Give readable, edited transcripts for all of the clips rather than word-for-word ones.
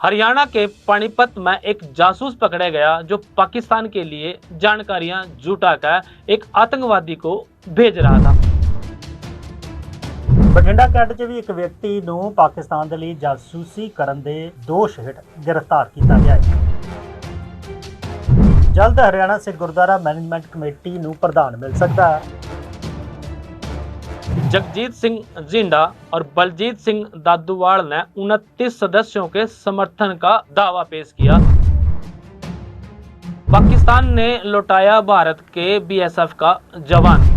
हरियाणा के पानीपत में एक जासूस पकड़ा गया जो पाकिस्तान के लिए जानकारियां जुटाकर एक आतंकवादी को भेज रहा था। ਬਠਿੰਡਾ ਕੈਂਟ 'ਚ ਵੀ ਇੱਕ ਵਿਅਕਤੀ ਨੂੰ ਪਾਕਿਸਤਾਨ ਦੇ ਲਈ ਜਾਸੂਸੀ ਕਰਨ ਦੇ ਦੋਸ਼ ਹੇਠ ਗ੍ਰਿਫਤਾਰ ਕੀਤਾ ਗਿਆ ਹੈ। ਜਲਦ ਹਰਿਆਣਾ ਸਿੱਖ ਗੁਰਦੁਆਰਾ ਮੈਨੇਜमेंट ਕਮੇਟੀ ਨੂੰ ਪ੍ਰਧਾਨ ਮਿਲ ਸਕਦਾ ਹੈ। जगजीत सिंह जिंडा और बलजीत सिंह दादूवाल ने 29 सदस्यों के समर्थन का दावा पेश किया। पाकिस्तान ने लौटाया भारत के बीएसएफ का जवान।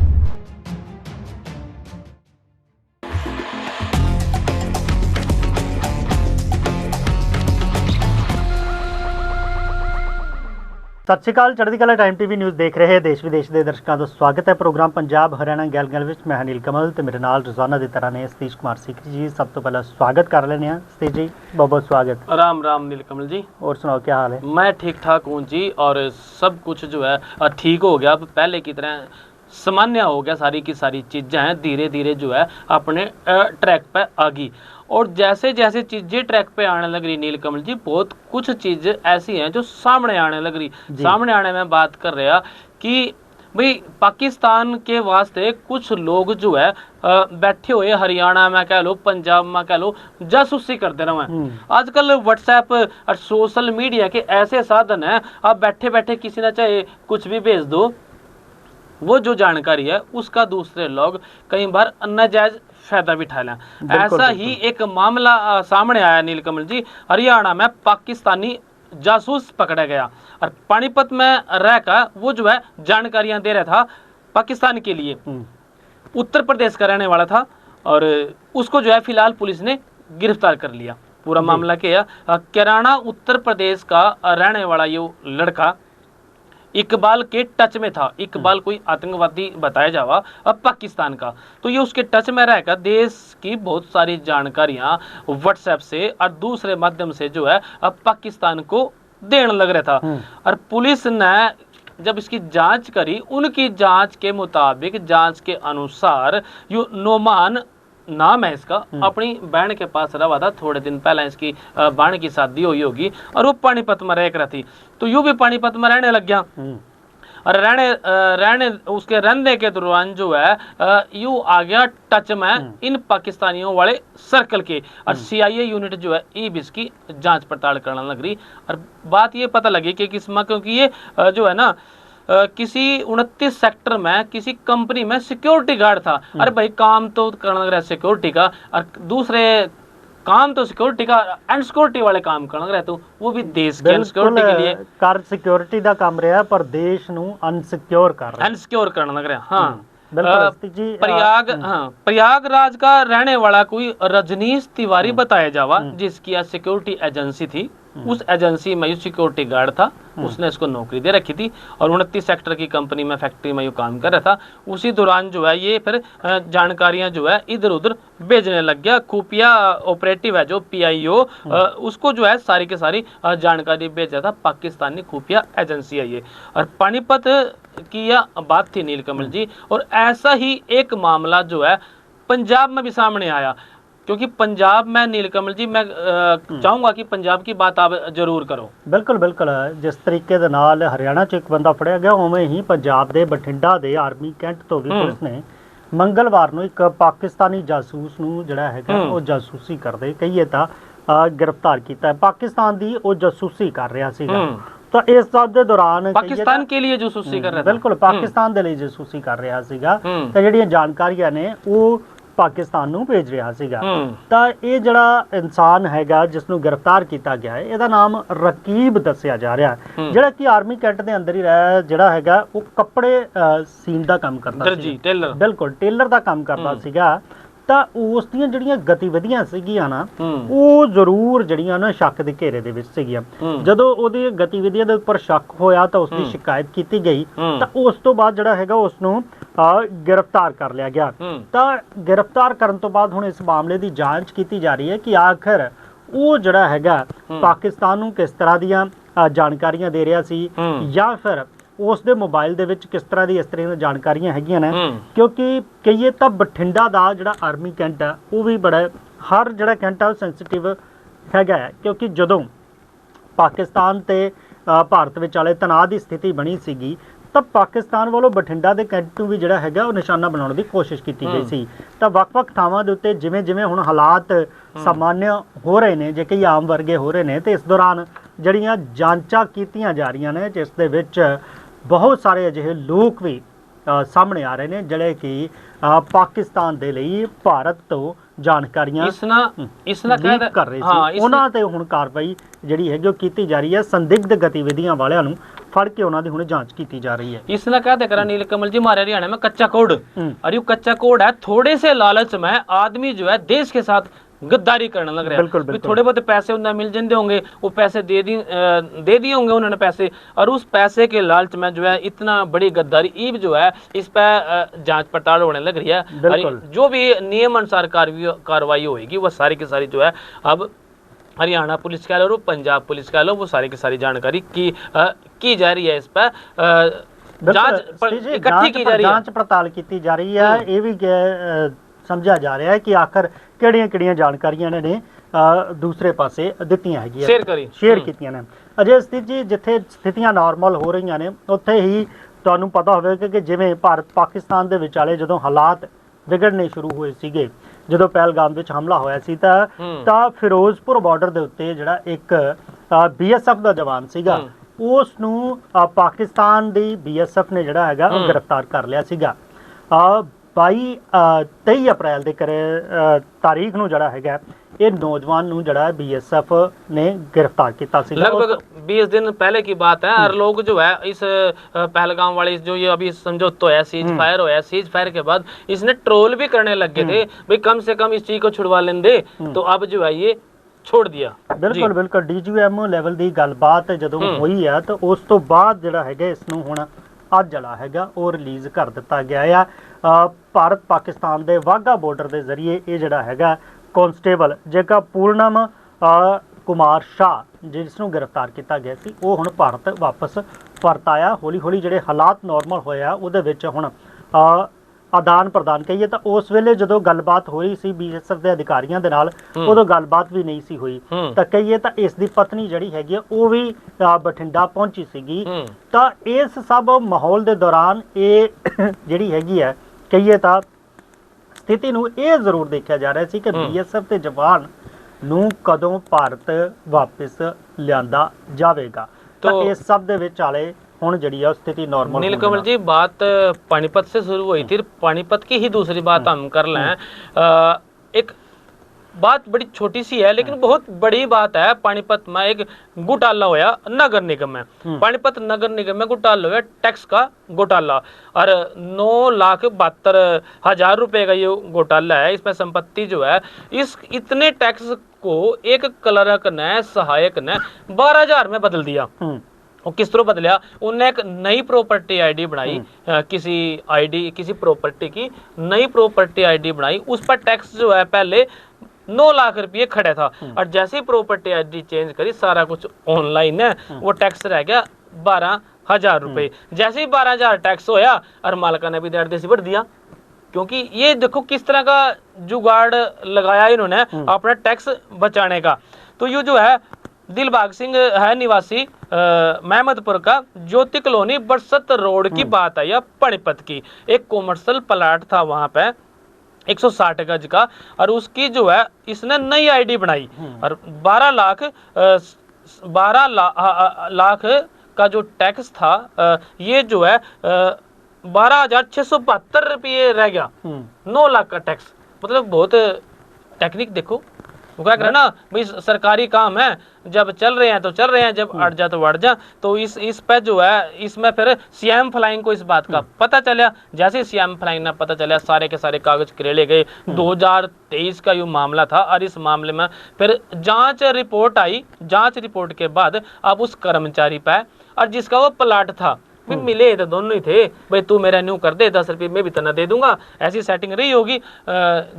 ਸਤਿ ਸ਼੍ਰੀ ਅਕਾਲ। ਚੜ੍ਹਦੀ ਕਲਾ ਟਾਈਮ ਟੀਵੀ ਨਿਊਜ਼ ਦੇਖ ਰਹੇ ਦੇਸ਼ ਵਿਦੇਸ਼ ਦੇ ਦਰਸ਼ਕਾਂ ਦਾ ਸਵਾਗਤ ਹੈ। ਪ੍ਰੋਗਰਾਮ ਪੰਜਾਬ ਹਰਿਆਣਾ ਗੈਲ ਵਿੱਚ ਮੈਂ ਅਨਿਲ ਕਮਲ ਤੇ ਮੇਰੇ ਨਾਲ ਰੋਜ਼ਾਨਾ ਦੀ ਤਰ੍ਹਾਂ ਨੇ ਸਤੀਸ਼ ਕੁਮਾਰ ਸਿੱਖੀ ਜੀ। ਸਭ ਤੋਂ ਪਹਿਲਾਂ ਸਵਾਗਤ ਕਰ ਲੈਂਦੇ ਹਾਂ ਸਤੀਸ਼ जी, बहुत बहुत स्वागत। राम राम नीलकमल जी। और सुनाओ क्या हाल है? मैं ठीक ठाक हूँ जी, और सब कुछ जो है ठीक हो गया। अब पहले की तरह सामान्य हो गया, सारी की सारी चीज़ें हैं धीरे धीरे जो है अपने ट्रैक पे आ गई। और जैसे जैसे चीज़ें ट्रैक पे आने लग रही नीलकमल जी, बहुत कुछ चीज़ें ऐसी हैं जो सामने आने लग रही। सामने आने में बात कर रहे कि भाई पाकिस्तान के वास्ते कुछ लोग जो है बैठे हुए हरियाणा में कह लो, पंजाब में कह लो, जासूसी करते रहे। आजकल व्हाट्सएप और सोशल मीडिया के ऐसे साधन हैं, आप बैठे बैठे किसी ने चाहे कुछ भी भेज दो, वो जो जानकारी है उसका दूसरे लोग कई बार नाजायज फायदा भी उठा लें। ऐसा ही एक मामला सामने आया नीलकमल जी। हरियाणा में पाकिस्तानी जासूस पकड़ा गया और पानीपत में रहकर वो जो है जानकारियां दे रहा था पाकिस्तान के लिए। उत्तर प्रदेश का रहने वाला था और उसको जो है फिलहाल पुलिस ने गिरफ्तार कर लिया। पूरा मामला क्या है, कैराना उत्तर प्रदेश का रहने वाला ये लड़का इकबाल के टच में था। इकबाल कोई आतंकवादी बताया जावा अब पाकिस्तान का, तो ये उसके टच में रहकर देश की बहुत सारी जानकारियां व्हाट्सएप से और दूसरे माध्यम से जो है अब पाकिस्तान को देने लग रहा था। और पुलिस ने जब इसकी जांच करी, उनकी जांच के मुताबिक, जांच के अनुसार यो नोमान नाम है इसका, अपनी बहन के पास रहा था। थोड़े दिन पहले इसकी बहन की शादी हुई होगी और वो पानीपत में रह रही थी, तो यूं भी पानीपत में रहने लग गया। और रहने उसके रहने के दौरान जो है यूं आ गया टच में इन पाकिस्तानियों वाले सर्कल के। और CIA यूनिट जो है ये भी इसकी जांच पड़ताल करने लग रही। और बात ये पता लगी कि किसमें, क्योंकि ये जो है ना किसी 29 सेक्टर में किसी कंपनी में सिक्योरिटी गार्ड था। अरे भाई काम तो करना रहा सिक्योरिटी का, और दूसरे काम तो सिक्योरिटी का अनसिक्योरिटी वाले काम करना रहा, तो वो भी देश के अनसिक्योरिटी के लिए कर सिक्योरिटी ਦਾ ਕੰਮ ਰਿਹਾ ਪਰ ਦੇਸ਼ ਨੂੰ अनसिक्योर कर रहा है। अनसिक्योर करना लग रहा। हाँ जी, प्रयागराज का रहने वाला कोई रजनीश तिवारी बताया जावा, जिसकी सिक्योरिटी एजेंसी थी। उस एजेंसी में सिक्योरिटी गार्ड था, उसने इसको नौकरी दे रखी थी और 29 सेक्टर की कंपनी में, फैक्ट्री में काम कर रहा था। उसी दौरान जो है ये फिर जानकारियां जो है इधर उधर भेजने लग गया। खुफिया ऑपरेटिव है जो PIO, उसको जो है सारी की सारी जानकारी भेज रहा था। पाकिस्तानी खुफिया एजेंसी है ये। और पानीपत की यह बात थी नीलकमल जी। और ऐसा ही एक मामला जो है पंजाब में भी सामने आया, क्योंकि पंजाब में नीलकमल जी मैं चाहूँगा कि पंजाब की बात आप जरूर करो। बिल्कुल बिल्कुल। जिस तरीके ਦੇ ਨਾਲ ਹਰਿਆਣਾ 'ਚ ਇੱਕ ਬੰਦਾ ਫੜਿਆ ਗਿਆ, ਉਵੇਂ ਹੀ ਪੰਜਾਬ ਦੇ ਬਠਿੰਡਾ ਦੇ ਆਰਮੀ ਕੈਂਟ ਤੋਂ ਵੀ ਪੁਲਿਸ ਨੇ ਮੰਗਲਵਾਰ ਨੂੰ ਇੱਕ ਪਾਕਿਸਤਾਨੀ ਜਾਸੂਸ ਨੂੰ ਜਿਹੜਾ ਹੈਗਾ ਉਹ ਜਾਸੂਸੀ ਕਰਦੇ ਕਹੀਏ ਤਾਂ ਗ੍ਰਿਫਤਾਰ ਕੀਤਾ ਹੈ। ਪਾਕਿस्तान ਦੀ ਉਹ ਜਾਸੂਸੀ ਕਰ ਰਿਹਾ ਸੀਗਾ। ਤਾਂ ਇਸ ਸਭ ਦੇ ਦੌਰਾਨ ਪਾਕਿस्तान के लिए ਜਾਸੂਸੀ ਕਰ ਰਿਹਾ, ਬਿਲਕੁਲ ਪਾਕਿस्तान ਦੇ ਲਈ ਜਾਸੂਸੀ ਕਰ ਰਿਹਾ ਸੀਗਾ। ਤੇ ਜਿਹੜੀਆਂ ਜਾਣਕਾਰੀਆਂ ਨੇ ਉਹ ਪਾਕਿस्तान ਨੂੰ ਭੇਜ ਰਿਹਾ ਸੀਗਾ। ਤਾਂ ਇਹ ਜਿਹੜਾ ਇਨਸਾਨ ਹੈਗਾ ਜਿਸ ਨੂੰ ਗ੍ਰਿਫਤਾਰ ਕੀਤਾ ਗਿਆ ਹੈ, ਇਹਦਾ ਨਾਮ ਰਕੀਬ ਦੱਸਿਆ ਜਾ ਰਿਹਾ ਹੈ, ਜਿਹੜਾ ਕਿ ਆਰਮੀ ਕੈਂਟ ਦੇ ਅੰਦਰ ਹੀ ਰਹਿ ਜਿਹੜਾ ਹੈਗਾ ਉਹ ਕੱਪੜੇ ਸੀਨ ਦਾ ਕੰਮ ਕਰਦਾ ਸੀ। ਟੇਲਰ, ਬਿਲਕੁਲ ਟੇਲਰ ਦਾ ਕੰਮ ਕਰਦਾ ਸੀਗਾ। ਤਾਂ ਉਸ ਦੀਆਂ ਜਿਹੜੀਆਂ ਗਤੀਵਿਧੀਆਂ ਸੀਗੀਆਂ ਨਾ, ਉਹ ਜ਼ਰੂਰ ਜਿਹੜੀਆਂ ਨਾ ਸ਼ੱਕ ਦੇ ਘੇਰੇ ਦੇ ਵਿੱਚ ਸੀਗੀਆਂ। ਜਦੋਂ ਉਹਦੀ ਗਤੀਵਿਧੀਆਂ ਦੇ ਉੱਪਰ ਸ਼ੱਕ ਹੋਇਆ ਤਾਂ ਉਸ ਦੀ ਸ਼ਿਕਾਇਤ ਕੀਤੀ ਗਈ, ਤਾਂ ਉਸ ਤੋਂ ਬਾਅਦ ਜਿਹੜਾ ਹੈਗਾ ਉਸ ਨੂੰ गिरफ्तार कर लिया गया। तो गिरफ्तार करने तो बाद हुण इस मामले की जांच की जा रही है कि आखिर वो जिहड़ा हैगा पाकिस्तान नूं किस तरह दीयां जानकारियां दे रहा सी, या फिर उस दे मोबाइल दे विच किस तरह दी इस तरह दी जानकारियां हैगियां ने। क्योंकि कहिए तां बठिंडा दा जिहड़ा आर्मी कैंट है वो भी बड़ा, हर जिहड़ा कैंट है सेंसिटिव ਹੈਗਾ ਹੈ, ਕਿਉਂਕਿ ਜਦੋਂ ਪਾਕਿਸਤਾਨ ਤੇ ਭਾਰਤ ਵਿਚਾਲੇ ਤਣਾਅ ਦੀ ਸਥਿਤੀ ਬਣੀ ਸੀਗੀ ਤਾਂ ਪਾਕਿਸਤਾਨ ਵੱਲੋਂ ਬਠਿੰਡਾ ਦੇ ਕੈਂਟ ਨੂੰ ਵੀ ਜਿਹੜਾ ਹੈਗਾ ਉਹ ਨਿਸ਼ਾਨਾ ਬਣਾਉਣ ਦੀ ਕੋਸ਼ਿਸ਼ ਕੀਤੀ ਗਈ ਸੀ। ਤਾਂ ਵੱਖ-ਵੱਖ ਥਾਵਾਂ ਦੇ ਉੱਤੇ ਜਿਵੇਂ ਜਿਵੇਂ ਹੁਣ ਹਾਲਾਤ ਸਾਮਾਨਯ ਹੋ ਰਹੇ ਨੇ, ਜੇ ਕਈ ਆਮ ਵਰਗੇ ਹੋ ਰਹੇ ਨੇ, ਤੇ ਇਸ ਦੌਰਾਨ ਜਿਹੜੀਆਂ ਜਾਂਚਾਂ ਕੀਤੀਆਂ ਜਾ ਰਹੀਆਂ ਨੇ, ਜਿਸ ਦੇ ਵਿੱਚ ਬਹੁਤ ਸਾਰੇ ਅਜਿਹੇ ਲੋਕ ਵੀ ਸਾਹਮਣੇ ਆ ਰਹੇ ਨੇ ਜਿਹੜੇ ਕਿ ਪਾਕਿਸਤਾਨ ਦੇ ਲਈ ਭਾਰਤ ਤੋਂ ਜਾਣਕਾਰੀਆਂ ਇਸ ਨਾਲ ਲੀਕ ਕਰ ਰਹੇ ਸੀ। ਉਹਨਾਂ ਤੇ ਹੁਣ ਕਾਰਵਾਈ ਜਿਹੜੀ ਹੈਗੀ ਉਹ ਕੀਤੀ ਜਾ ਰਹੀ ਹੈ। संदिग्ध गतिविधियां वाले फड़ के उन्होंने हुणे जांच की जा रही है। इसने क्या देख रहा नीलकमल जी, हमारे हरियाणा में कच्चा कोड, और ये कच्चा कोड है, थोड़े से लालच में आदमी जो है देश के साथ गद्दारी करने लग रहा है। बिल्कुल, बिल्कुल। थोड़े बहुत पैसे उन्हें मिल जाते होंगे, वो पैसे दे दिए होंगे उन्होंने पैसे, और उस पैसे के लालच में जो है इतना बड़ी गद्दारी ईब जो है इस पर जांच पड़ताल होने लग रही है। जो भी नियम अनुसार कार्रवाई होगी वो सारी की सारी जो है अब हरियाणा पुलिस कह लो और पंजाब पुलिस कह लो, वो सारी की सारी जानकारी की जा रही है। इस पर जांच इकट्ठी की जा रही है, जांच पड़ताल की जा रही है। ये भी समझा जा रहा है कि आखिर ਕਿਹੜੀਆਂ ਜਾਣਕਾਰੀਆਂ ਨੇ ਦੂਸਰੇ ਪਾਸੇ ਦਿੱਤੀਆਂ ਹੈਗੀਆਂ, ਸ਼ੇਅਰ ਕੀਤੀਆਂ ਨੇ। ਅਜੇ ਸਥਿਤੀ ਜੀ ਜਿੱਥੇ ਸਥਿਤੀਆਂ ਨਾਰਮਲ ਹੋ ਰਹੀਆਂ ਨੇ ਉੱਥੇ ਹੀ ਤੁਹਾਨੂੰ ਪਤਾ ਹੋਵੇਗਾ ਕਿ ਜਿਵੇਂ ਭਾਰਤ ਪਾਕਿਸਤਾਨ ਦੇ ਵਿਚਾਲੇ ਜਦੋਂ ਹਾਲਾਤ ਵਿਗੜਨੇ ਸ਼ੁਰੂ ਹੋਏ ਸੀਗੇ, ਜਦੋਂ ਪਹਿਲਗਾਮ ਵਿੱਚ ਹਮਲਾ ਹੋਇਆ ਸੀ ਤਾਂ ਫਿਰੋਜ਼ਪੁਰ ਬਾਰਡਰ ਦੇ ਉੱਤੇ ਜਿਹੜਾ ਇੱਕ BSF ਦਾ ਜਵਾਨ ਸੀਗਾ ਉਸ ਨੂੰ ਪਾਕਿਸਤਾਨ ਦੀ BSF ਨੇ ਜਿਹੜਾ ਹੈਗਾ ਉਹ ਗ੍ਰਿਫਤਾਰ ਕਰ ਲਿਆ ਸੀਗਾ। 23 ਅਪ੍ਰੈਲ ਦੇ ਤਾਰੀਖ ਨੂੰ ਜਿਹੜਾ ਹੈਗਾ ये नौजवान ਨੂੰ ਜਿਹੜਾ BSF ने गिरफ्तार किया ਸੀ। लगभग 20 दिन पहले की बात है। और लोग जो है इस पहलगाम वाले जो ये अभी समझौता होया, सीज फायर के बाद इसने ट्रोल भी करने लग गए थे, भाई कम से कम इस चीज को छुड़वा लेंदे, तो अब जो है ये छोड़ दिया। बिल्कुल DGM ਲੈਵਲ ਦੀ ਗੱਲਬਾਤ ਜਦੋਂ ਹੋਈ ਹੈ ਤਾਂ ਉਸ ਤੋਂ ਬਾਅਦ ਜਿਹੜਾ ਹੈਗਾ ਇਸ ਨੂੰ ਹੁਣ ਅੱਜ ਜਿਹੜਾ ਹੈਗਾ ਉਹ ਰਿਲੀਜ਼ ਕਰ ਦਿੱਤਾ ਗਿਆ ਆ। ਭਾਰਤ ਪਾਕਿਸਤਾਨ ਦੇ ਵਾਘਾ ਬਾਰਡਰ ਦੇ ਜ਼ਰੀਏ ਇਹ ਜਿਹੜਾ ਹੈਗਾ ਕਾਂਸਟੇਬਲ जेका पूर्णम कुमार शाह जिस ਨੂੰ गिरफ्तार किया गया ਸੀ ਉਹ ਹੁਣ ਭਾਰਤ ਵਾਪਸ ਪਰਤ ਆਇਆ। ਹੌਲੀ ਹੌਲੀ ਜਿਹੜੇ ਹਾਲਾਤ ਨਾਰਮਲ ਹੋਇਆ ਉਹਦੇ ਵਿੱਚ ਹੁਣ ਆਦਾਨ ਪ੍ਰਦਾਨ ਕਹੀਏ ਤਾਂ ਉਸ ਵੇਲੇ ਜਦੋਂ ਗੱਲਬਾਤ ਹੋ ਰਹੀ ਸੀ BSF ਦੇ ਅਧਿਕਾਰੀਆਂ ਦੇ ਨਾਲ ਉਦੋਂ ਗੱਲਬਾਤ ਵੀ ਨਹੀਂ ਸੀ ਹੋਈ। ਤਾਂ ਕਹੀਏ ਤਾਂ ਇਸ ਦੀ ਪਤਨੀ ਜਿਹੜੀ ਹੈਗੀ ਉਹ ਵੀ ਬਠਿੰਡਾ ਪਹੁੰਚੀ ਸੀਗੀ। ਤਾਂ ਇਸ ਸਭ ਮਾਹੌਲ ਦੇ ਦੌਰਾਨ ਇਹ ਜਿਹੜੀ ਹੈਗੀ ਹੈ ਕਹੀਏ ਤਾਂ ਸਥਿਤੀ ਨੂੰ ਇਹ ਜ਼ਰੂਰ ਦੇਖਿਆ ਜਾ ਰਿਹਾ ਸੀ ਕਿ BSF ਦੇ ਜਵਾਨ ਨੂੰ ਕਦੋਂ ਭਾਰਤ ਵਾਪਸ ਲਿਆਂਦਾ ਜਾਵੇਗਾ। ਤਾਂ ਇਸ ਸਭ ਦੇ ਵਿੱਚ ਆਲੇ ਹੁਣ ਜਿਹੜੀ है स्थिति नॉर्मल। नीलकमल जी, बात पानीपत से शुरू हुई थी, पानीपत की ही दूसरी बात हम कर लें। एक बात बड़ी छोटी सी है लेकिन बहुत बड़ी बात है। पानीपत में एक घोटाला होया नगर निगम में, पानीपत नगर निगम में घोटाला होया, टैक्स का घोटाला, और 9,72,000 रुपए का ये घोटाला है। इसमें संपत्ति जो है इस इतने टैक्स को एक क्लर्क ने, सहायक ने 12,000 में बदल दिया। और किस तरह बदलिया, उन्हें एक नई प्रॉपर्टी आईडी बनाई, किसी प्रॉपर्टी की नई प्रॉपर्टी आईडी बनाई, उस पर टैक्स जो है पहले 9 लाख रुपये खड़े था, और जैसे ही प्रॉपर्टी आईडी चेंज करी सारा कुछ ऑनलाइन है, वो टैक्स रह गया 12,000 रुपये। जैसे ही 12,000 टैक्स होया और मालिका ने भी 1.5 बढ़ दिया, क्योंकि ये देखो किस तरह का जुगाड़ लगाया इन्होंने अपना टैक्स बचाने का। तो ये जो है दिलबाग सिंह है निवासी महमदपुर का, ज्योति कॉलोनी बरसत रोड की बात है या पानीपत की। एक कॉमर्शियल प्लाट था वहां पे 160 गज का, और उसकी जो है इसने नई आईडी बनाई, और 12 लाख का जो टैक्स था ये जो है 12,672 रुपये रह गया। 9 लाख का टैक्स, मतलब बहुत टेक्निक देखो। वो क्या करे ना भाई, सरकारी काम है, जब चल रहे हैं तो चल रहे हैं, जब अट जा तो अट जा। तो इस पे जो है इसमें फिर CM फ्लाइंग को इस बात का पता चला। जैसे CM फ्लाइंग ने पता चला सारे के सारे कागज करेले गए। 2023 का ये मामला था, और इस मामले में फिर जांच रिपोर्ट आई। जांच रिपोर्ट के बाद अब उस कर्मचारी पे और जिसका वो प्लाट था भी मिले तो दोनों ही थे, भाई तू मेरा न्यू कर दे, 10 रुपये में भी तना दे दूंगा, ऐसी सेटिंग रही होगी।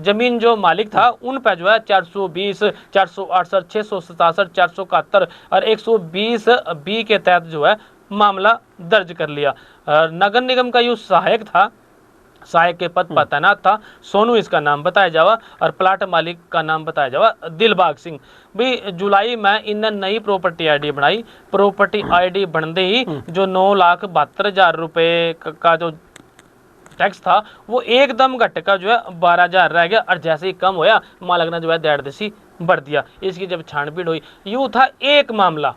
जमीन जो मालिक था उन पर जो है 420, 468, 667, 471 और 120B के तहत जो है मामला दर्ज कर लिया। नगर निगम का जो सहायक था सहायक के पद पर तैनात था। सोनू इसका नाम बताया जावा और प्लाट मालिक का नाम बताया जावा दिलबाग सिंह। भी जुलाई में इन्हें नई प्रॉपर्टी आईडी बनाई। प्रॉपर्टी आईडी बनते ही जो 9,72,000 रुपये का जो टैक्स था वो एकदम घट का जो है 12,000 रह गया। और जैसे ही कम होया मालिक ने जो है 1.5 बढ़ दिया। इसकी जब छानबीन हुई, यूं था एक मामला।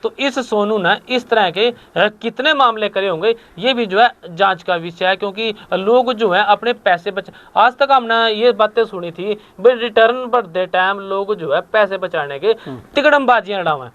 तो इस सोनू ने इस तरह के कितने मामले करे होंगे ये भी जो है जांच का विषय है, क्योंकि लोग जो है अपने पैसे बच, आज तक हमने ये बातें सुनी थी भाई रिटर्न भरते टाइम लोग जो है पैसे बचाने के तिकड़मबाजियां लड़ावे,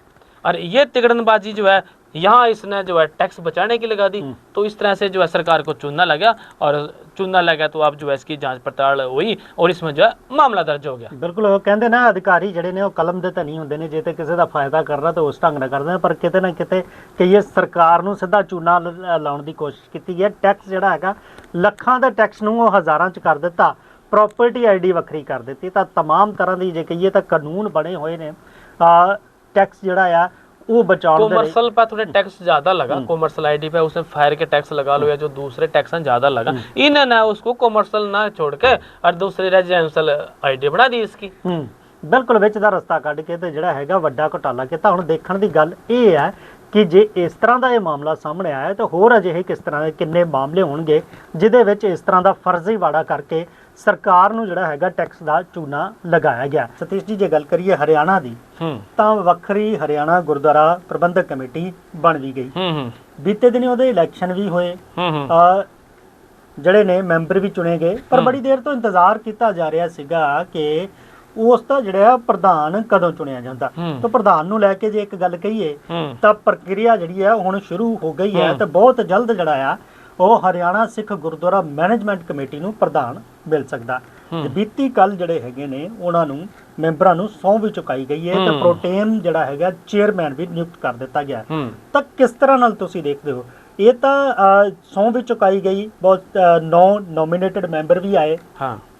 और ये तिकड़मबाजी जो है यहाँ इसने जो है टैक्स बचाने की लगा दी। तो इस तरह से जो है सरकार को चूना लगा, और चूना लगा तो अब जो है इसकी जांच पड़ताल हुई और इसमें जो है मामला दर्ज हो गया। बिल्कुल, वो कहते ना अधिकारी ਜਿਹੜੇ ਨੇ ਉਹ ਕਲਮ ਦੇ ਧਨੀ ਹੁੰਦੇ ਨੇ, ਜੇ ਤੇ ਕਿਸੇ ਦਾ ਫਾਇਦਾ ਕਰਨਾ ਤਾਂ ਉਸ ਢੰਗ ਨਾਲ ਕਰਦੇ ਨੇ, ਪਰ ਕਿਤੇ ਨਾ ਕਿਤੇ ਕਈ ਸਰਕਾਰ ਨੂੰ ਸਿੱਧਾ ਚੂਨਾ ਲਾਉਣ ਦੀ ਕੋਸ਼ਿਸ਼ ਕੀਤੀ ਗਈ ਹੈ। ਟੈਕਸ ਜਿਹੜਾ ਹੈਗਾ ਲੱਖਾਂ ਦਾ ਟੈਕਸ ਨੂੰ ਉਹ ਹਜ਼ਾਰਾਂ ਚ ਕਰ ਦਿੱਤਾ, ਪ੍ਰੋਪਰਟੀ ਆਈਡੀ ਵੱਖਰੀ ਕਰ ਦਿੱਤੀ। ਤਾਂ तमाम ਤਰ੍ਹਾਂ ਦੀ ਜੇ ਕਹੀਏ ਤਾਂ ਕਾਨੂੰਨ ਬਣੇ ਹੋਏ ਨੇ टैक्स ਜਿਹੜਾ ਆ वो बचाव। कॉमर्शियल पे थोड़े टैक्स ज्यादा लगा, कॉमर्शियल आईडी पे उसने फायर के टैक्स लगा लो या जो दूसरे टैक्स हैं ज्यादा लगा, इन्होंने उसको कॉमर्शियल ना छोड़ के और दूसरी रेजिडेंशियल आईडी बना दी इसकी। बिल्कुल विच दा रस्ता कढ के ते जिहड़ा हैगा वड्डा घोटाला किता। हुण देखण दी गल इह है कि जे इस तरह का यह मामला सामने आया तो होर अजिहे किस तरह के किन्ने मामले होणगे जिहदे विच इस तरह का फर्जीवाड़ा करके सरकार नूं जिहड़ा हैगा टैक्स दा चूना लगाया गया। सतीश जी जे गल करिए हरियाणा दी तां वखरी हरियाणा गुरुद्वारा प्रबंधक कमेटी बन भी गई। बीते दिन उहदे इलैक्शन भी होए, ਜਿਹੜੇ ਨੇ ਮੈਂਬਰ ਵੀ ਚੁਣੇ ਗਏ, ਪਰ ਬੜੀ ਦੇਰ ਤੋਂ ਇੰਤਜ਼ਾਰ ਕੀਤਾ ਜਾ ਰਿਹਾ ਸੀਗਾ ਕਿ ਉਸ ਦਾ ਜਿਹੜਾ ਪ੍ਰਧਾਨ ਕਦੋਂ ਚੁਣਿਆ ਜਾਂਦਾ। ਤਾਂ ਪ੍ਰਧਾਨ ਨੂੰ ਲੈ ਕੇ ਜੇ ਇੱਕ ਗੱਲ ਕਹੀਏ ਤਾਂ ਪ੍ਰਕਿਰਿਆ ਜਿਹੜੀ ਹੈ ਹੁਣ ਸ਼ੁਰੂ ਹੋ ਗਈ ਹੈ ਤੇ ਬਹੁਤ ਜਲਦ ਜਿਹੜਾ ਆ ਉਹ ਹਰਿਆਣਾ ਸਿੱਖ ਗੁਰਦੁਆਰਾ ਮੈਨੇਜਮੈਂਟ ਕਮੇਟੀ ਨੂੰ ਪ੍ਰਧਾਨ ਮਿਲ ਸਕਦਾ। ਬੀਤੀ ਕੱਲ ਜਿਹੜੇ ਹੈਗੇ ਨੇ ਉਹਨਾਂ ਨੂੰ ਮੈਂਬਰਾਂ ਨੂੰ ਸਹੁੰ ਵੀ ਚੁਕਾਈ ਗਈ ਹੈ ਤੇ ਪ੍ਰੋਟੇਮ ਜਿਹੜਾ ਹੈਗਾ ਚੇਅਰਮੈਨ ਵੀ ਨਿਯੁਕਤ ਕਰ ਦਿੱਤਾ ਗਿਆ। ਤਾਂ ਕਿਸ ਤਰ੍ਹਾਂ ਨਾਲ ਤੁਸੀਂ ਦੇਖਦੇ ਹੋ? ਇਹ ਤਾਂ ਸਹੁੰ ਵੀ ਚੁਕਾਈ ਗਈ, ਬਹੁਤ 9 ਨੋਮੀਨੇਟਡ ਮੈਂਬਰ ਵੀ ਆਏ,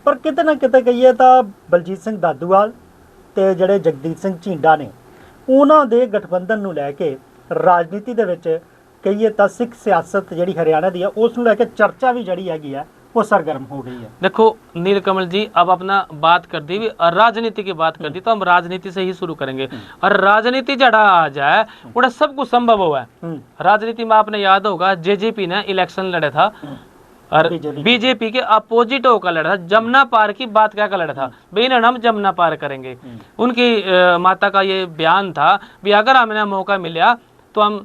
ਪਰ ਕਿਤੇ ਨਾ ਕਿਤੇ ਕਹੀਏ ਤਾਂ ਬਲਜੀਤ ਸਿੰਘ ਦਾਦੂਵਾਲ ਤੇ ਜਿਹੜੇ ਜਗਦੀਪ ਸਿੰਘ ਝੀਂਡਾ ਨੇ ਉਹਨਾਂ ਦੇ ਗਠਬੰਧਨ ਨੂੰ ਲੈ ਕੇ ਰਾਜਨੀਤੀ ਦੇ ਵਿੱਚ ਕਹੀਏ ਤਾਂ ਸਿੱਖ ਸਿਆਸਤ ਜਿਹੜੀ ਹਰਿयाणा ਦੀ ਹੈ ਉਸ ਨੂੰ ਲੈ ਕੇ ਚਰਚਾ ਵੀ ਜਿਹੜੀ ਹੈਗੀ ਆ वो सरगर्म हो गई है। देखो नीलकमल जी, अब अपना बात कर दी राजनीति की बात कर दी तो हम राजनीति से ही शुरू करेंगे। और राजनीति जड़ा आ जाए उड़ा सब कुछ संभव हुआ है। राजनीति में आपने याद होगा जेजेपी ने इलेक्शन लड़ा था और बीजेपी के अपोजिट होकर लड़ा था, जमुना पार की बात क्या कर लड़ा था, भाई ना हम जमुना पार करेंगे। उनकी माता का ये बयान था भी अगर हमें मौका मिला तो हम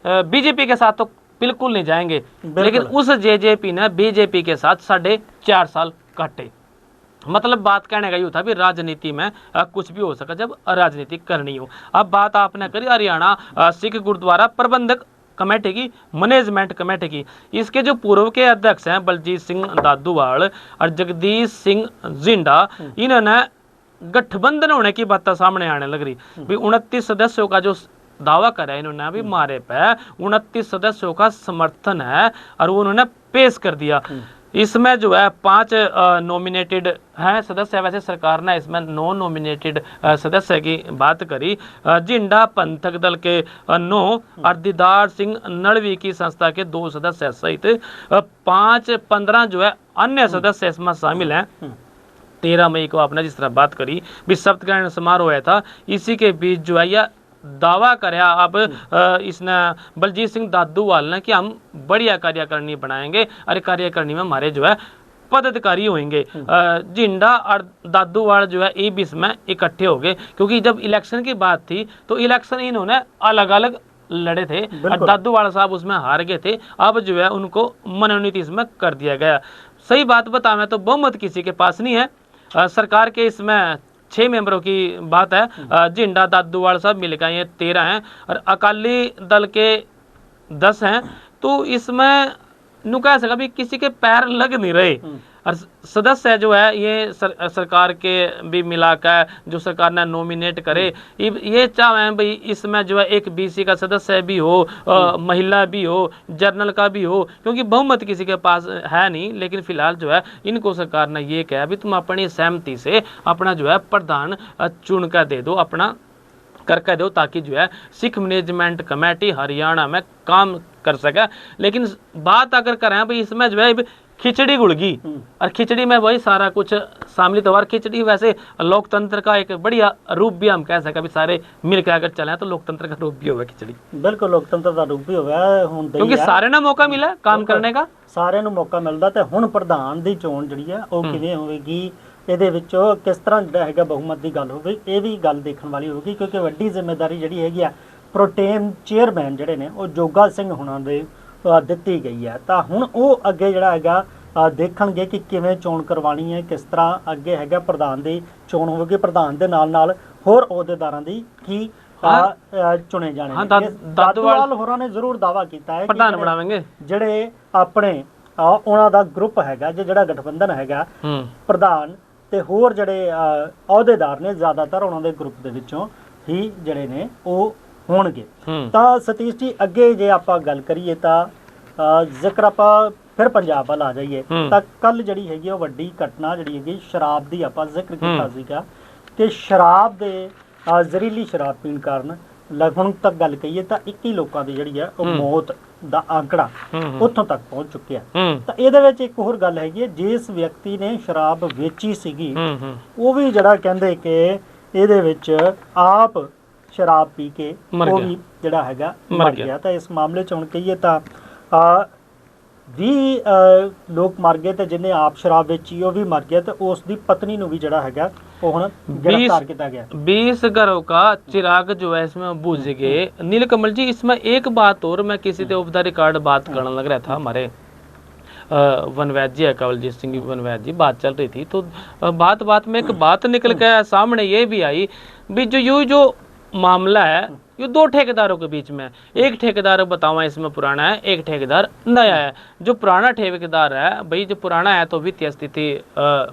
बीजेपी के साथ तो बिल्कुल नहीं जाएंगे, लेकिन उस जेजेपी ने बीजेपी के साथ 4.5 साल काटे। मतलब बात कहने का ये था भी राजनीति में कुछ भी हो सका जब राजनीति करनी हो। अब बात आपने करी हरियाणा सिख गुरुद्वारा प्रबंधक कमेटी की, मैनेजमेंट कमेटी की। इसके जो पूर्व के अध्यक्ष हैं बलजीत सिंह दादूवाल और जगदीश सिंह जिंडा, इन्होंने गठबंधन होने की बात सामने आने लग रही भी 29 सदस्यों का जो दावा करा इन्होंने अभी मारे पे 29 सदस्यों का समर्थन है और वो उन्होंने पेश कर दिया। इसमें जो है 5 नॉमिनेटेड हैं सदस्य, वैसे सरकार ने इसमें 9 नॉमिनेटेड सदस्य की बात करी। जिंडा पंथक दल के 9 और दीदार सिंह नड़वी की संस्था के 2 सदस्य सहित 15 जो है अन्य सदस्य इसमें शामिल हैं। 13 मई को आपने जिस तरह बात करी भी शपथ समारोह था, इसी के बीच जो है यह दावा कराया अब इसने बलजीत सिंह दादूवाल ने कि हम बढ़िया कार्यकारिणी बनाएंगे और कार्यकारिणी में हमारे जो है पदाधिकारी होंगे। जिंडा और दादूवाल जो है ये बीच में इकट्ठे हो गए, क्योंकि जब इलेक्शन की बात थी तो इलेक्शन इन्होंने अलग अलग लड़े थे और दादूवाल साहब उसमें हार गए थे। अब जो है उनको मनोनीत इसमें कर दिया गया। सही बात बताऊं तो बहुमत किसी के पास नहीं है। सरकार के इसमें 6 मेंबरों की बात है, जिंडा दादूवाल साहब मिलकर ये 13 हैं और अकाली दल के 10 हैं। तो इसमें नु कह सका भी किसी के पैर लग नहीं रहे। और सदस्य जो है ये सरकार के भी मिलाकर जो सरकार ने नॉमिनेट करे, ये चाहे भाई इसमें जो है एक बीसी का सदस्य भी हो, महिला भी हो, जर्नल का भी हो, क्योंकि बहुमत किसी के पास है नहीं। लेकिन फिलहाल जो है इनको सरकार ने ये कहा भी तुम अपनी सहमति से अपना जो है प्रधान चुन कर दे दो, अपना करके दो, ताकि जो है सिख मैनेजमेंट कमेटी हरियाणा में काम कर सके। लेकिन बात अगर करें भाई इसमें जो है खिचड़ी घुल गई और खिचड़ी में वही सारा कुछ शामिल हुआ। खिचड़ी वैसे लोकतंत्र का एक बढ़िया रूप भी हम कह सकें, सारे मिल के अगर चले तो लोकतंत्र का रूप भी होगा खिचड़ी। बिल्कुल लोकतंत्र का रूप भी होगा क्योंकि सारे ना मौका मिला काम करने का, सारे ਨੂੰ ਮੌਕਾ ਮਿਲਦਾ। ਤੇ ਹੁਣ ਪ੍ਰਧਾਨ ਦੀ ਚੋਣ ਜਿਹੜੀ ਆ ਉਹ ਕਿਵੇਂ ਹੋਵੇਗੀ, ਇਹਦੇ ਵਿੱਚੋਂ ਕਿਸ ਤਰ੍ਹਾਂ ਜਿਹੜਾ ਹੈਗਾ ਬਹੁਮਤ ਦੀ ਗੱਲ ਹੋਵੇ, ਇਹ ਵੀ ਗੱਲ ਦੇਖਣ ਵਾਲੀ ਹੋਵੇਗੀ। ਕਿਉਂਕਿ ਵੱਡੀ ਜ਼ਿੰਮੇਵਾਰੀ ਜਿਹੜੀ ਹੈਗੀ ਆ ਪ੍ਰੋਟੇਮ ਚੇਅਰਮੈਨ ਜਿਹੜੇ ਨੇ ਉਹ ਜੋਗਾ ਸਿੰਘ ਹੁਣਾਂ ਦੇ ਦਿੱਤੀ ਗਈ ਹੈ। ਤਾਂ ਹੁਣ ਉਹ ਅੱਗੇ ਜਿਹੜਾ ਹੈਗਾ ਦੇਖਣਗੇ ਕਿ ਕਿਵੇਂ ਚੋਣ ਕਰਵਾਉਣੀ ਹੈ, ਕਿਸ ਤਰ੍ਹਾਂ ਅੱਗੇ ਹੈਗਾ ਪ੍ਰਧਾਨ ਦੀ ਚੋਣ ਹੋਵੇਗੀ। ਪ੍ਰਧਾਨ ਦੇ ਨਾਲ ਨਾਲ ਹੋਰ ਅਹੁਦੇਦਾਰਾਂ ਦੀ ਕੀ ਚੁਣੇ ਜਾਣੇ। ਦਾਦੂਵਾਲ ਹੋਰਾਂ ਨੇ ਜ਼ਰੂਰ ਦਾਵਾ ਕੀਤਾ ਹੈ ਪ੍ਰਧਾਨ ਬਣਾਵਾਂਗੇ ਜਿਹੜੇ ਆਪਣੇ ਉਹਨਾਂ ਦਾ ਗਰੁੱਪ ਹੈਗਾ, ਜਿਹੜਾ ਗਠਬੰਧਨ ਹੈਗਾ, ਪ੍ਰਧਾਨ ਤੇ ਹੋਰ ਜਿਹੜੇ ਅਹੁਦੇਦਾਰ ਨੇ ਜ਼ਿਆਦਾਤਰ ਉਹਨਾਂ ਦੇ ਗਰੁੱਪ ਦੇ ਵਿੱਚੋਂ ਹੀ ਜਿਹੜੇ ਨੇ ਉਹ ਹੋਣਗੇ। ਤਾਂ ਸਤੀਸ਼ ਜੀ ਅੱਗੇ ਜੇ ਆਪਾਂ ਗੱਲ ਕਰੀਏ ਤਾਂ ਜ਼ਿਕਰ ਆਪਾਂ ਫਿਰ ਪੰਜਾਬ ਵੱਲ ਆ ਜਾਈਏ ਤਾਂ ਕੱਲ ਜਿਹੜੀ ਹੈਗੀ ਉਹ ਵੱਡੀ ਘਟਨਾ ਜਿਹੜੀ ਹੈਗੀ ਸ਼ਰਾਬ ਦੀ ਆਪਾਂ ਜ਼ਿਕਰ ਕੀਤਾ ਸੀਗਾ ਕਿ ਸ਼ਰਾਬ ਦੇ ਜ਼ਹਿਰੀਲੀ ਸ਼ਰਾਬ ਪੀਣ ਕਾਰਨ ਹੁਣ ਤੱਕ ਗੱਲ ਕਹੀਏ ਤਾਂ 21 ਲੋਕਾਂ ਦੀ ਜਿਹੜੀ ਹੈ ਉਹ ਮੌਤ ਦਾ ਆંકੜਾ ਉੱਥੋਂ ਤੱਕ ਪਹੁੰਚ ਚੁੱਕਿਆ। ਤਾਂ ਇਹਦੇ ਵਿੱਚ ਇੱਕ ਹੋਰ ਗੱਲ ਹੈਗੀ ਹੈ, ਜਿਸ ਵਿਅਕਤੀ ਨੇ ਸ਼ਰਾਬ ਵੇਚੀ ਸੀਗੀ ਉਹ ਵੀ ਜਿਹੜਾ ਕਹਿੰਦੇ ਕਿ ਇਹਦੇ ਵਿੱਚ ਆਪ ਸ਼ਰਾਬ ਪੀ ਕੇ ਉਹ ਵੀ ਜਿਹੜਾ ਹੈਗਾ ਮਰ ਗਿਆ। ਤਾਂ ਇਸ ਮਾਮਲੇ 'ਚ ਹੁਣ ਕਹੀਏ ਤਾਂ 20 ਲੋਕ ਮਰ ਗਏ ਤੇ ਜਿਹਨੇ ਆਪ ਸ਼ਰਾਬ ਵੇਚੀ ਉਹ भी मर गया। तो उसकी पत्नी ਨੂੰ ਵੀ ਜਿਹੜਾ ਹੈਗਾ ਉਹ ਹੁਣ गिरफ्तार किया गया। 20 घरों का चिराग जो है इसमें बुझ गए। नीलकमल जी इसमें एक बात और, मैं किसी से ऑफ द रिकॉर्ड बात करने लग रहा था, हमारे वनवैद जी है, कवलजीत सिंह वनवैद जी, बात चल रही थी तो बात में एक बात निकल के सामने ये भी आई भी जो मामला है ये दो ठेकेदारों के बीच में। एक ठेकेदार बतावा इसमें पुराना है, एक ठेकेदार नया है। जो पुराना ठेकेदार है भाई, जो पुराना है तो वित्तीय स्थिति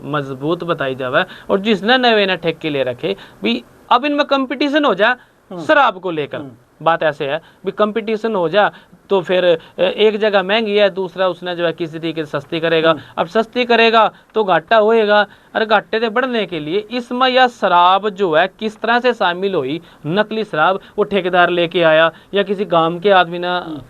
मजबूत बताई जावे, और जिसने नए नए ठेके ले रखे भी अब इनमें कंपटीशन हो जाए शराब को लेकर। बात ऐसे है भी कंपटीशन हो जाए तो फिर एक जगह महंगी है, दूसरा उसने जो है किसी तरीके से सस्ती करेगा। अब सस्ती करेगा तो घाटा होएगा, और घाटे से बढ़ने के लिए इसमें यह शराब जो है किस तरह से शामिल हुई, नकली शराब वो ठेकेदार लेके आया या किसी गांव के आदमी ने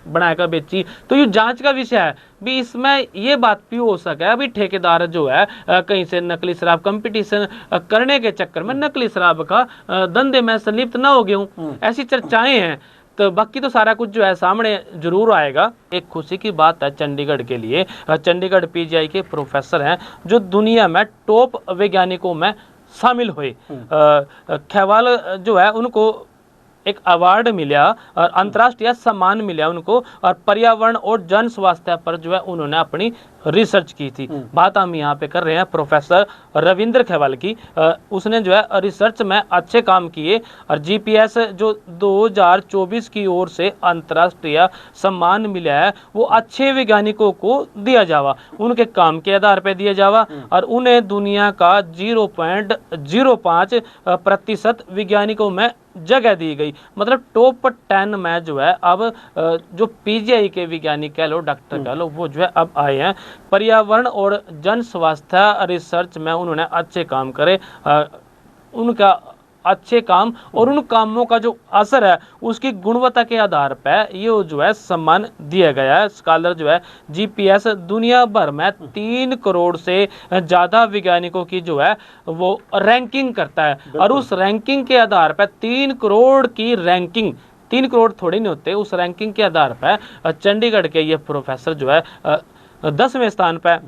बनाकर बेची, तो ये जांच का विषय है भी। इसमें ये बात भी हो सका है भी ठेकेदार जो है कहीं से नकली शराब कंपटीशन करने के चक्कर में नकली शराब का धंधे में संलिप्त न हो गया हूँ, ऐसी चर्चाएं हैं। तो बाकी तो सारा कुछ जो है सामने जरूर आएगा। एक खुशी की बात है चंडीगढ़ के लिए, चंडीगढ़ पीजीआई के प्रोफेसर हैं जो दुनिया में टॉप वैज्ञानिकों में शामिल हुए। खेवाल जो है उनको एक अवार्ड मिला और अंतर्राष्ट्रीय सम्मान मिला उनको, और पर्यावरण और जन स्वास्थ्य पर जो है उन्होंने अपनी रिसर्च की थी। बात हम यहाँ पे कर रहे हैं प्रोफेसर रविंद्र खेवाल की। उसने जो है रिसर्च में अच्छे काम किए, और जीपीएस जो 2024 की ओर से अंतर्राष्ट्रीय सम्मान मिला है वो अच्छे वैज्ञानिकों को दिया जावा, उनके काम के आधार पर दिया जावा, और उन्हें दुनिया का 0.05% वैज्ञानिकों में जगह दी गई। मतलब टॉप 10 में जो है अब जो पीजीआई के वैज्ञानिक कह लो, डॉक्टर कह लो, वो जो है अब आए हैं। पर्यावरण और जन स्वास्थ्य रिसर्च में उन्होंने अच्छे काम करे, उनका अच्छे काम और उन कामों का जो असर है उसकी गुणवत्ता के आधार पर ये जो है सम्मान दिया गया है। स्कॉलर जो है जीपीएस दुनिया भर में 3 करोड़ से ज़्यादा वैज्ञानिकों की जो है वो रैंकिंग करता है, और उस रैंकिंग के आधार पर 3 करोड़ की रैंकिंग, 3 करोड़ थोड़ी नहीं होते, उस रैंकिंग के आधार पर चंडीगढ़ के ये प्रोफेसर जो है 10वें स्थान पर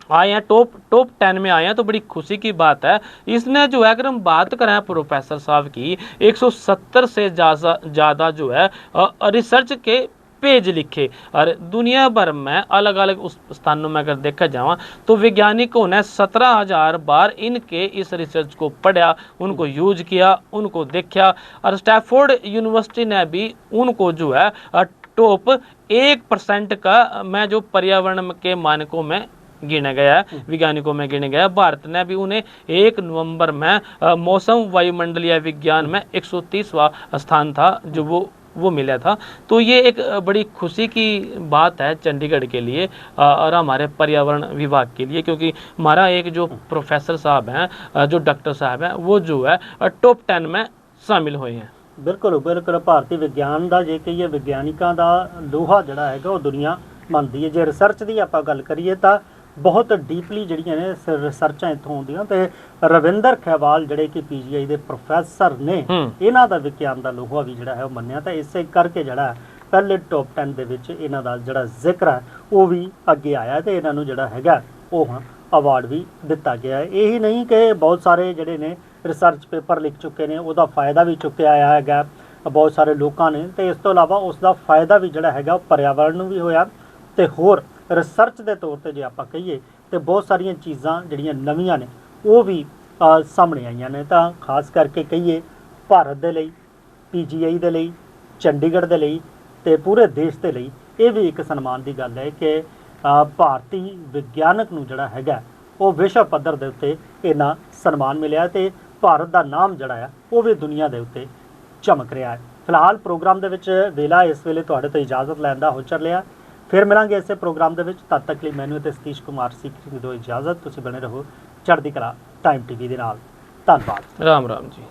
आए हैं, टॉप 10 में आए हैं। तो बड़ी खुशी की बात है। इसने जो है अगर हम बात करें प्रोफेसर साहब की, 170 से ज़्यादा जो है रिसर्च के पेज लिखे, और दुनिया भर में अलग अलग उस स्थानों में अगर देखा जाए तो वैज्ञानिकों ने 17,000 बार इनके इस रिसर्च को पढ़ा, उनको यूज किया, उनको देखा, और स्टैफोर्ड यूनिवर्सिटी ने भी उनको जो है टॉप 1% का में जो पर्यावरण के मानकों में गिना गया है, वैज्ञानिकों में गिना गया है। भारत ने भी उन्हें 1 नवंबर में मौसम वायुमंडलीय विज्ञान में 130वां स्थान था जो वो मिला था। तो ये एक बड़ी खुशी की बात है चंडीगढ़ के लिए और हमारे पर्यावरण विभाग के लिए, क्योंकि हमारा एक जो प्रोफेसर साहब हैं, जो डॉक्टर साहब हैं, वो जो है टॉप 10 में शामिल हुए हैं। बिल्कुल बिल्कुल भारतीय विज्ञान का जे कहिए विज्ञानिकों का लोहा जड़ा है वो दुनिया ਮੰਨਦੀ है। जे रिसर्च की आप गल करिए तो ਬਹੁਤ ਡੀਪਲੀ ਜਿਹੜੀਆਂ ਨੇ ਰਿਸਰਚਾਂ ਇੱਥੋਂ ਆਉਂਦੀਆਂ ਤੇ ਰਵਿੰਦਰ ਖੈਵਾਲ ਜਿਹੜੇ ਕਿ ਪੀਜੀਆਈ ਦੇ ਪ੍ਰੋਫੈਸਰ ਨੇ, ਇਹਨਾਂ ਦਾ ਵਿਗਿਆਨ ਦਾ ਲੋਹਾ ਵੀ ਜਿਹੜਾ ਹੈ ਉਹ ਮੰਨਿਆ, ਤਾਂ ਇਸੇ ਕਰਕੇ ਜਿਹੜਾ ਪਹਿਲੇ ਟੌਪ 10 ਦੇ ਵਿੱਚ ਇਹਨਾਂ ਦਾ ਜਿਹੜਾ ਜ਼ਿਕਰ ਹੈ ਉਹ ਵੀ ਅੱਗੇ ਆਇਆ ਤੇ ਇਹਨਾਂ ਨੂੰ ਜਿਹੜਾ ਹੈਗਾ ਉਹ ਅਵਾਰਡ ਵੀ ਦਿੱਤਾ ਗਿਆ ਹੈ। ਇਹੀ ਨਹੀਂ ਕਿ ਬਹੁਤ ਸਾਰੇ ਜਿਹੜੇ ਨੇ ਰਿਸਰਚ ਪੇਪਰ ਲਿਖ ਚੁੱਕੇ ਨੇ, ਉਹਦਾ ਫਾਇਦਾ ਵੀ ਚੁੱਕਿਆ ਆਇਆ ਹੈਗਾ ਬਹੁਤ ਸਾਰੇ ਲੋਕਾਂ ਨੇ, ਤੇ ਇਸ ਤੋਂ ਇਲਾਵਾ ਉਸ ਦਾ ਫਾਇਦਾ ਵੀ ਜਿਹੜਾ ਹੈਗਾ ਉਹ ਪਰਿਆਵਰਣ ਨੂੰ ਵੀ ਹੋਇਆ ਤੇ ਹੋਰ ਰਿਸਰਚ ਦੇ ਤੌਰ ਤੇ ਜੇ ਆਪਾਂ ਕਹੀਏ ਤੇ ਬਹੁਤ ਸਾਰੀਆਂ ਚੀਜ਼ਾਂ ਜਿਹੜੀਆਂ ਨਵੀਆਂ ਨੇ ਉਹ ਵੀ ਸਾਹਮਣੇ ਆਈਆਂ ਨੇ। ਤਾਂ ਖਾਸ ਕਰਕੇ ਕਹੀਏ ਭਾਰਤ ਦੇ ਲਈ, ਪੀਜੀਆਈ ਦੇ ਲਈ, ਚੰਡੀਗੜ੍ਹ ਦੇ ਲਈ ਤੇ ਪੂਰੇ ਦੇਸ਼ ਦੇ ਲਈ ਇਹ ਵੀ ਇੱਕ ਸਨਮਾਨ ਦੀ ਗੱਲ ਹੈ ਕਿ ਭਾਰਤੀ ਵਿਗਿਆਨਕ ਨੂੰ ਜਿਹੜਾ ਹੈਗਾ ਉਹ ਵਿਸ਼ਵ ਪੱਧਰ ਦੇ ਉੱਤੇ ਇਹਨਾਂ ਸਨਮਾਨ ਮਿਲਿਆ ਤੇ ਭਾਰਤ ਦਾ ਨਾਮ ਜਿਹੜਾ ਆ ਉਹ ਵੀ ਦੁਨੀਆ ਦੇ ਉੱਤੇ ਚਮਕ ਰਿਹਾ ਹੈ। ਫਿਲਹਾਲ ਪ੍ਰੋਗਰਾਮ ਦੇ ਵਿੱਚ ਵੇਲਾ ਇਸ ਵੇਲੇ ਤੁਹਾਡੇ ਤੋਂ ਇਜਾਜ਼ਤ ਲੈਣ ਦਾ ਹੋ ਚੱਲਿਆ। ਫਿਰ ਮਿਲਾਂਗੇ ਇਸੇ ਪ੍ਰੋਗਰਾਮ ਦੇ ਵਿੱਚ, ਤਦ ਤੱਕ ਲਈ ਮੈਨੂੰ ਤੇ ਸਤੀਸ਼ ਕੁਮਾਰ ਸਿੰਘ ਦਿਓ ਇਜਾਜ਼ਤ। ਤੁਸੀਂ ਬਣੇ ਰਹੋ ਚੜ੍ਹਦੀ ਕਲਾ ਟਾਈਮ ਟੀਵੀ ਦੇ ਨਾਲ। ਧੰਨਵਾਦ। ਰਾਮ ਰਾਮ ਜੀ।